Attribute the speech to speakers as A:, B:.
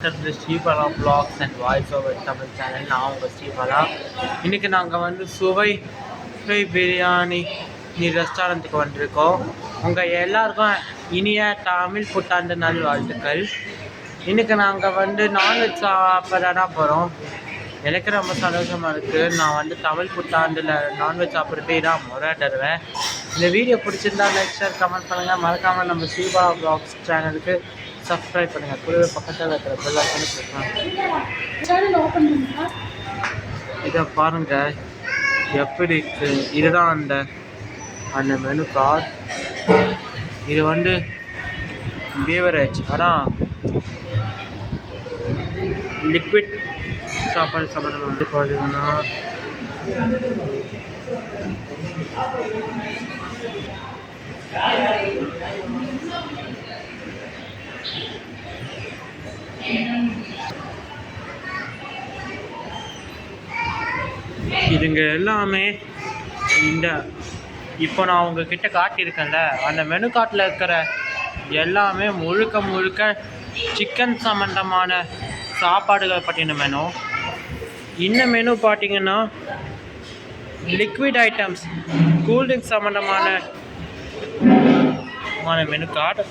A: Sribala vlogs and voice over Tamil channel. நான் உங்கள் ஸ்ரீபாலா. இன்றைக்கி நாங்கள் சுவை பிரியாணி ரெஸ்டாரண்ட்டுக்கு வந்திருக்கோம். உங்கள் எல்லாருக்கும் இனிய தமிழ் புத்தாண்டு நல் வாழ்த்துக்கள். இன்றைக்கி நாங்கள் நான்வெஜ் சாப்பிட தான் போகிறோம். எனக்கு ரொம்ப சந்தோஷமாக இருக்குது. நான் தமிழ் புத்தாண்டில் நான்வெஜ் சாப்பிட்றதே தான் தடவை. இந்த வீடியோ பிடிச்சிருந்தா லைக் ஷேர் கமெண்ட் பண்ணுங்கள். மறக்காமல் நம்ம ஸ்ரீபாலா வ்ளாக்ஸ் சேனலுக்கு சப்ஸ்கிரைப் பண்ணுங்கள். கூடவே பக்கத்தில் இருக்கிற பெல் ஐகானை கிளிக் பண்ணுங்கள். இதை பாருங்கள் எப்படி இருக்கு. இதுதான் அந்த மெனு கார்டு. இது பீவரேஜ், ஆனால் லிக்விட் சாப்பாடு சாப்பிடணும். பார்த்தீங்கன்னா இதுங்க எல்லாமே இப்போ நான் உங்ககிட்ட காட்டியிருக்கேன்ல, அந்த மெனு கார்ட்டில் இருக்கிற எல்லாமே முழுக்க சிக்கன் சம்மந்தமான சாப்பாடுகள் பற்றின மெனு. இந்த மெனு பார்த்தீங்கன்னா லிக்விட் ஐட்டம்ஸ், கூல்ட்ரிங்க்ஸ் சம்மந்தமான மெனு கார்டு.